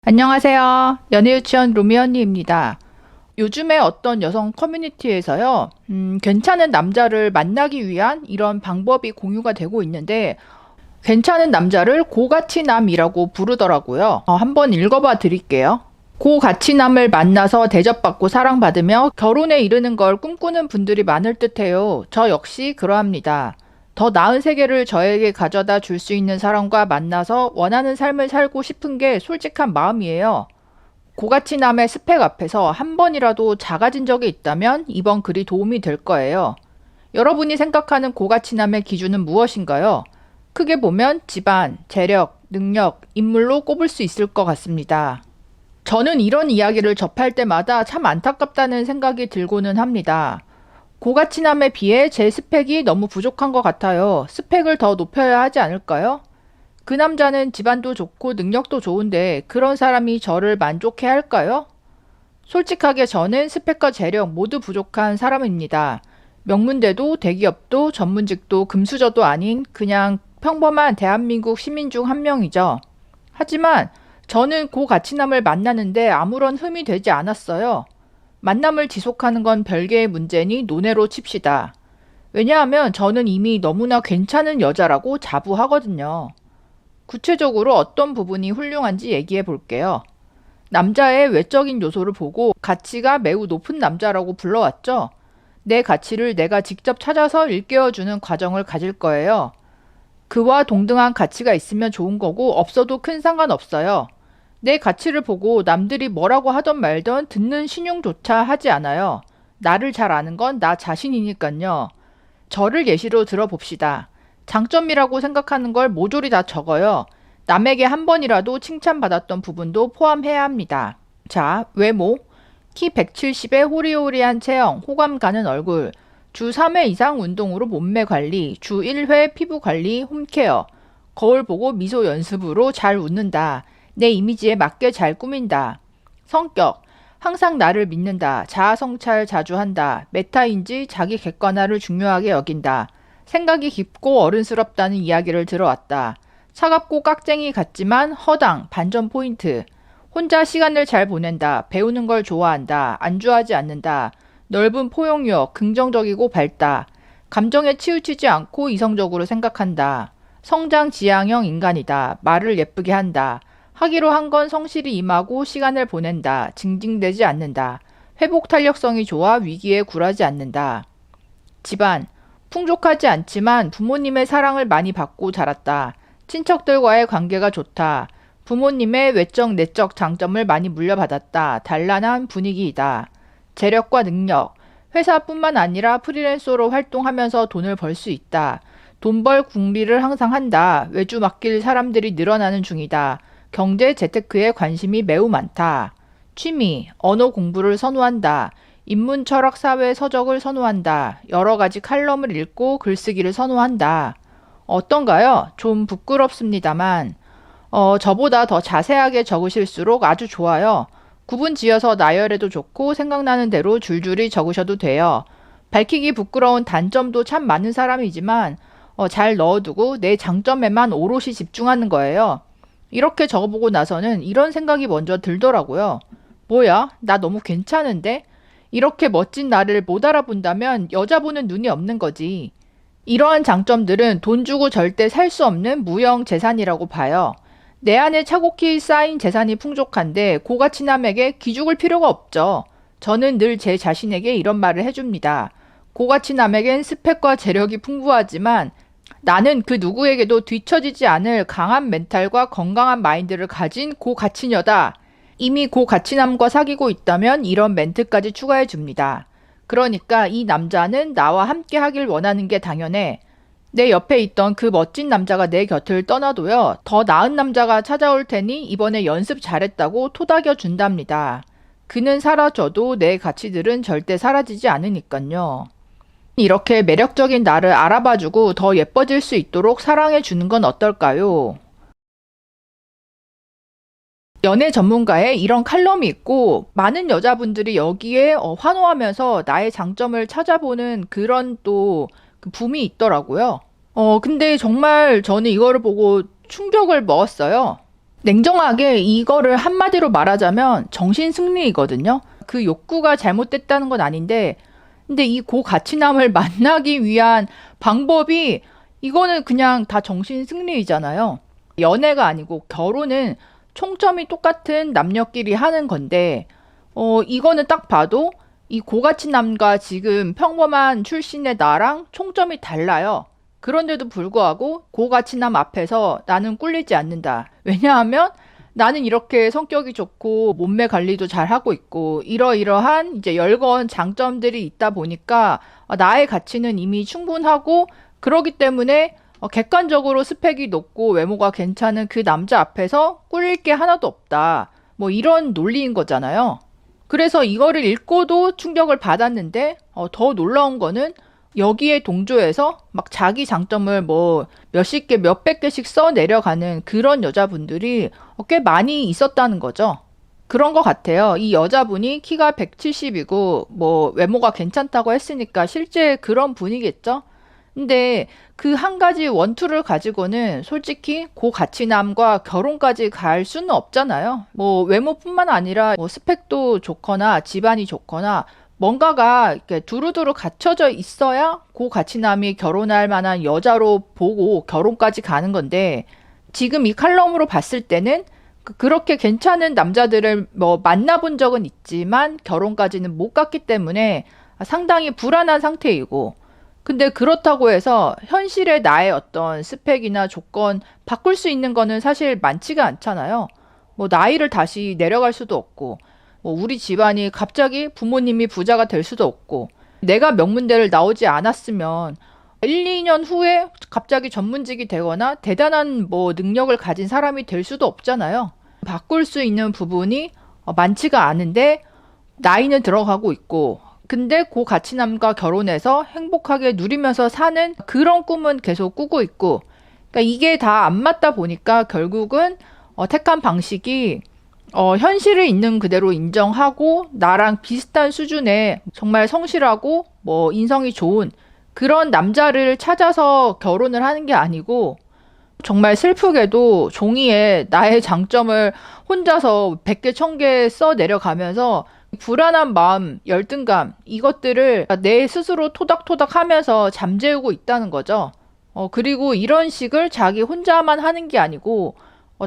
안녕하세요. 연애유치원 로미 언니입니다. 요즘에 어떤 여성 커뮤니티에서요, 괜찮은 남자를 만나기 위한 이런 방법이 공유가 되고 있는데, 괜찮은 남자를 고가치남이라고 부르더라고요. 한번 읽어봐 드릴게요. 고가치남을 만나서 대접받고 사랑받으며 결혼에 이르는 걸 꿈꾸는 분들이 많을 듯해요. 저 역시 그러합니다. 더 나은 세계를 저에게 가져다 줄 수 있는 사람과 만나서 원하는 삶을 살고 싶은 게 솔직한 마음이에요. 고가치남의 스펙 앞에서 한 번이라도 작아진 적이 있다면 이번 글이 도움이 될 거예요. 여러분이 생각하는 고가치남의 기준은 무엇인가요? 크게 보면 집안, 재력, 능력, 인물로 꼽을 수 있을 것 같습니다. 저는 이런 이야기를 접할 때마다 참 안타깝다는 생각이 들고는 합니다. 고가치남에 비해 제 스펙이 너무 부족한 것 같아요. 스펙을 더 높여야 하지 않을까요? 그 남자는 집안도 좋고 능력도 좋은데 그런 사람이 저를 만족해 할까요? 솔직하게 저는 스펙과 재력 모두 부족한 사람입니다. 명문대도 대기업도 전문직도 금수저도 아닌 그냥 평범한 대한민국 시민 중 한 명이죠. 하지만 저는 고가치남을 만나는데 아무런 흠이 되지 않았어요. 만남을 지속하는 건 별개의 문제니 논외로 칩시다. 왜냐하면 저는 이미 너무나 괜찮은 여자라고 자부하거든요. 구체적으로 어떤 부분이 훌륭한지 얘기해 볼게요. 남자의 외적인 요소를 보고 가치가 매우 높은 남자라고 불러왔죠. 내 가치를 내가 직접 찾아서 일깨워주는 과정을 가질 거예요. 그와 동등한 가치가 있으면 좋은 거고 없어도 큰 상관없어요. 내 가치를 보고 남들이 뭐라고 하던 말던 듣는 신용조차 하지 않아요. 나를 잘 아는 건 나 자신이니깐요. 저를 예시로 들어봅시다. 장점이라고 생각하는 걸 모조리 다 적어요. 남에게 한 번이라도 칭찬받았던 부분도 포함해야 합니다. 자, 외모. 키 170에 호리호리한 체형, 호감 가는 얼굴. 주 3회 이상 운동으로 몸매 관리, 주 1회 피부 관리, 홈케어. 거울 보고 미소 연습으로 잘 웃는다. 내 이미지에 맞게 잘 꾸민다. 성격. 항상 나를 믿는다. 자아 성찰 자주 한다. 메타인지 자기 객관화를 중요하게 여긴다. 생각이 깊고 어른스럽다는 이야기를 들어왔다. 차갑고 깍쟁이 같지만 허당, 반전 포인트. 혼자 시간을 잘 보낸다. 배우는 걸 좋아한다. 안주하지 않는다. 넓은 포용력, 긍정적이고 밝다. 감정에 치우치지 않고 이성적으로 생각한다. 성장 지향형 인간이다. 말을 예쁘게 한다. 하기로 한 건 성실히 임하고 시간을 보낸다. 징징대지 않는다. 회복 탄력성이 좋아 위기에 굴하지 않는다. 집안. 풍족하지 않지만 부모님의 사랑을 많이 받고 자랐다. 친척들과의 관계가 좋다. 부모님의 외적 내적 장점을 많이 물려받았다. 단란한 분위기이다. 재력과 능력. 회사뿐만 아니라 프리랜서로 활동하면서 돈을 벌 수 있다. 돈 벌 궁리를 항상 한다. 외주 맡길 사람들이 늘어나는 중이다. 경제 재테크에 관심이 매우 많다. 취미, 언어 공부를 선호한다. 인문 철학 사회 서적을 선호한다. 여러 가지 칼럼을 읽고 글쓰기를 선호한다. 어떤가요? 좀 부끄럽습니다만, 저보다 더 자세하게 적으실수록 아주 좋아요. 구분 지어서 나열해도 좋고 생각나는 대로 줄줄이 적으셔도 돼요. 밝히기 부끄러운 단점도 참 많은 사람이지만, 잘 넣어두고 내 장점에만 오롯이 집중하는 거예요. 이렇게 적어보고 나서는 이런 생각이 먼저 들더라고요. 뭐야? 나 너무 괜찮은데? 이렇게 멋진 나를 못 알아본다면 여자 보는 눈이 없는 거지. 이러한 장점들은 돈 주고 절대 살 수 없는 무형 재산이라고 봐요. 내 안에 차곡히 쌓인 재산이 풍족한데 고가치남에게 기죽을 필요가 없죠. 저는 늘 제 자신에게 이런 말을 해줍니다. 고가치남에겐 스펙과 재력이 풍부하지만 나는 그 누구에게도 뒤처지지 않을 강한 멘탈과 건강한 마인드를 가진 고가치녀다. 이미 고가치남과 사귀고 있다면 이런 멘트까지 추가해 줍니다. 그러니까 이 남자는 나와 함께 하길 원하는 게 당연해. 내 옆에 있던 그 멋진 남자가 내 곁을 떠나도요. 더 나은 남자가 찾아올 테니 이번에 연습 잘했다고 토닥여 준답니다. 그는 사라져도 내 가치들은 절대 사라지지 않으니깐요. 이렇게 매력적인 나를 알아봐주고 더 예뻐질 수 있도록 사랑해주는 건 어떨까요? 연애 전문가의 이런 칼럼이 있고 많은 여자분들이 여기에 환호하면서 나의 장점을 찾아보는 그런 또 그 붐이 있더라고요. 근데 정말 저는 이거를 보고 충격을 먹었어요. 냉정하게 이거를 한마디로 말하자면 정신승리이거든요. 그 욕구가 잘못됐다는 건 아닌데, 근데 이 고가치남을 만나기 위한 방법이 이거는 그냥 다 정신승리이잖아요. 연애가 아니고 결혼은 총점이 똑같은 남녀끼리 하는 건데, 이거는 딱 봐도 이 고가치남과 지금 평범한 출신의 나랑 총점이 달라요. 그런데도 불구하고 고가치남 앞에서 나는 꿀리지 않는다. 왜냐하면 나는 이렇게 성격이 좋고 몸매 관리도 잘 하고 있고 이러이러한 이제 열거한 장점들이 있다 보니까 나의 가치는 이미 충분하고 그러기 때문에 객관적으로 스펙이 높고 외모가 괜찮은 그 남자 앞에서 꿀릴 게 하나도 없다. 뭐 이런 논리인 거잖아요. 그래서 이거를 읽고도 충격을 받았는데 더 놀라운 거는 여기에 동조해서 막 자기 장점을 뭐 몇십 개, 몇백 개씩 써 내려가는 그런 여자분들이 꽤 많이 있었다는 거죠. 그런 것 같아요. 이 여자분이 키가 170이고 뭐 외모가 괜찮다고 했으니까 실제 그런 분이겠죠. 근데 그 한 가지 원투를 가지고는 솔직히 고가치남과 결혼까지 갈 수는 없잖아요. 뭐 외모뿐만 아니라 뭐 스펙도 좋거나 집안이 좋거나 뭔가가 이렇게 두루두루 갖춰져 있어야 고가치남이 결혼할 만한 여자로 보고 결혼까지 가는 건데 지금 이 칼럼으로 봤을 때는 그렇게 괜찮은 남자들을 뭐 만나본 적은 있지만 결혼까지는 못 갔기 때문에 상당히 불안한 상태이고 근데 그렇다고 해서 현실의 나의 어떤 스펙이나 조건 바꿀 수 있는 거는 사실 많지가 않잖아요. 뭐 나이를 다시 내려갈 수도 없고, 뭐 우리 집안이 갑자기 부모님이 부자가 될 수도 없고, 내가 명문대를 나오지 않았으면 1, 2년 후에 갑자기 전문직이 되거나 대단한 뭐 능력을 가진 사람이 될 수도 없잖아요. 바꿀 수 있는 부분이 많지가 않은데 나이는 들어가고 있고 근데 고가치남과 결혼해서 행복하게 누리면서 사는 그런 꿈은 계속 꾸고 있고 그러니까 이게 다 안 맞다 보니까 결국은 택한 방식이 현실을 있는 그대로 인정하고 나랑 비슷한 수준의 정말 성실하고 뭐 인성이 좋은 그런 남자를 찾아서 결혼을 하는 게 아니고 정말 슬프게도 종이에 나의 장점을 혼자서 100개, 1000개 써 내려가면서 불안한 마음, 열등감, 이것들을 내 스스로 토닥토닥 하면서 잠재우고 있다는 거죠. 그리고 이런 식을 자기 혼자만 하는 게 아니고,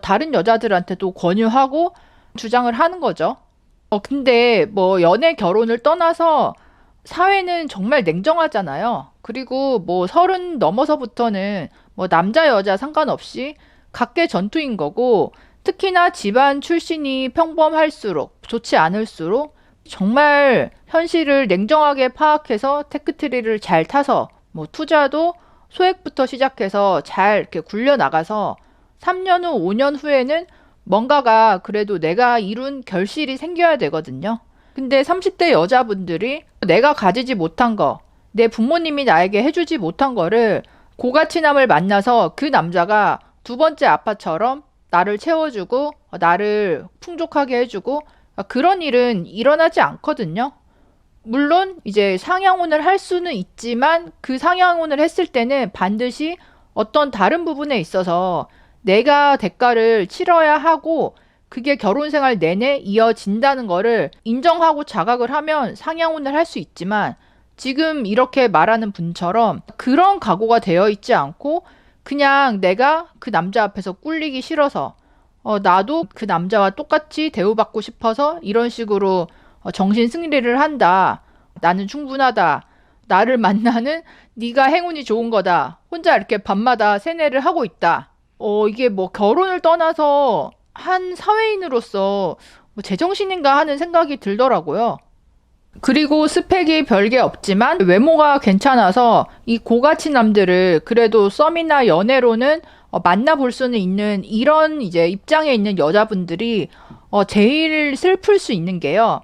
다른 여자들한테도 권유하고 주장을 하는 거죠. 근데 뭐 연애 결혼을 떠나서 사회는 정말 냉정하잖아요. 그리고 뭐 30 넘어서부터는 뭐 남자 여자 상관없이 각계 전투인 거고 특히나 집안 출신이 평범할수록 좋지 않을수록 정말 현실을 냉정하게 파악해서 테크트리를 잘 타서 뭐 투자도 소액부터 시작해서 잘 이렇게 굴려 나가서 3년 후, 5년 후에는 뭔가가 그래도 내가 이룬 결실이 생겨야 되거든요. 근데 30대 여자분들이 내가 가지지 못한 거, 내 부모님이 나에게 해주지 못한 거를 고가치남을 만나서 그 남자가 두 번째 아빠처럼 나를 채워주고 나를 풍족하게 해주고 그런 일은 일어나지 않거든요. 물론 이제 상향혼을 할 수는 있지만 그 상향혼을 했을 때는 반드시 어떤 다른 부분에 있어서 내가 대가를 치러야 하고 그게 결혼 생활 내내 이어진다는 거를 인정하고 자각을 하면 상향혼을 할 수 있지만 지금 이렇게 말하는 분처럼 그런 각오가 되어 있지 않고 그냥 내가 그 남자 앞에서 꿀리기 싫어서 나도 그 남자와 똑같이 대우받고 싶어서 이런 식으로 정신 승리를 한다. 나는 충분하다. 나를 만나는 네가 행운이 좋은 거다. 혼자 이렇게 밤마다 세뇌를 하고 있다. 이게 뭐 결혼을 떠나서 한 사회인으로서 뭐 제정신인가 하는 생각이 들더라고요. 그리고 스펙이 별게 없지만 외모가 괜찮아서 이 고가치남들을 그래도 썸이나 연애로는 만나볼 수는 있는 이런 이제 입장에 있는 여자분들이 제일 슬플 수 있는 게요.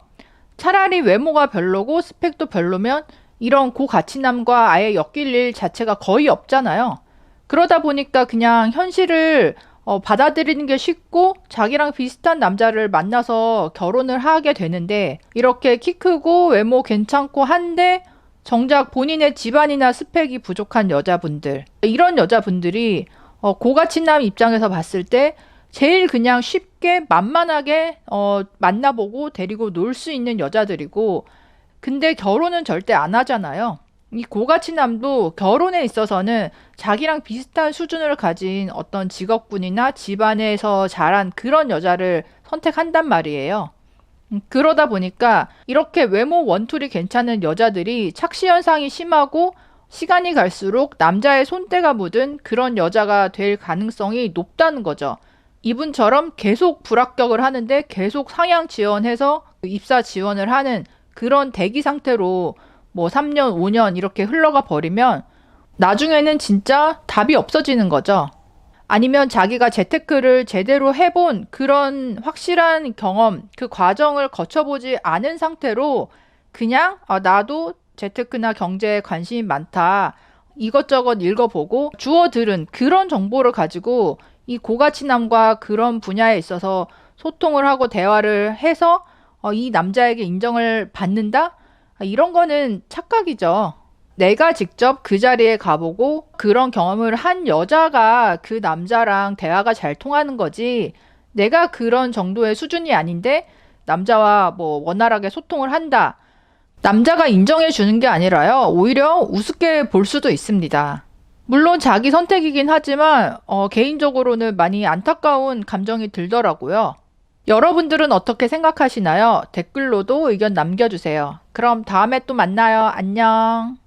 차라리 외모가 별로고 스펙도 별로면 이런 고가치남과 아예 엮일 일 자체가 거의 없잖아요. 그러다 보니까 그냥 현실을 받아들이는 게 쉽고 자기랑 비슷한 남자를 만나서 결혼을 하게 되는데 이렇게 키 크고 외모 괜찮고 한데 정작 본인의 집안이나 스펙이 부족한 여자분들 이런 여자분들이 고가치남 입장에서 봤을 때 제일 그냥 쉽게 만만하게 만나보고 데리고 놀 수 있는 여자들이고, 근데 결혼은 절대 안 하잖아요. 이 고가치남도 결혼에 있어서는 자기랑 비슷한 수준을 가진 어떤 직업군이나 집안에서 자란 그런 여자를 선택한단 말이에요. 그러다 보니까 이렇게 외모 원툴이 괜찮은 여자들이 착시 현상이 심하고 시간이 갈수록 남자의 손때가 묻은 그런 여자가 될 가능성이 높다는 거죠. 이분처럼 계속 불합격을 하는데 계속 상향 지원해서 입사 지원을 하는 그런 대기 상태로 뭐 3년, 5년 이렇게 흘러가 버리면 나중에는 진짜 답이 없어지는 거죠. 아니면 자기가 재테크를 제대로 해본 그런 확실한 경험, 그 과정을 거쳐보지 않은 상태로 그냥 나도 재테크나 경제에 관심이 많다. 이것저것 읽어보고 주워 들은 그런 정보를 가지고 이 고가치남과 그런 분야에 있어서 소통을 하고 대화를 해서 이 남자에게 인정을 받는다? 이런 거는 착각이죠. 내가 직접 그 자리에 가보고 그런 경험을 한 여자가 그 남자랑 대화가 잘 통하는 거지. 내가 그런 정도의 수준이 아닌데 남자와 뭐 원활하게 소통을 한다. 남자가 인정해 주는 게 아니라요. 오히려 우습게 볼 수도 있습니다. 물론 자기 선택이긴 하지만 개인적으로는 많이 안타까운 감정이 들더라고요. 여러분들은 어떻게 생각하시나요? 댓글로도 의견 남겨주세요. 그럼 다음에 또 만나요. 안녕.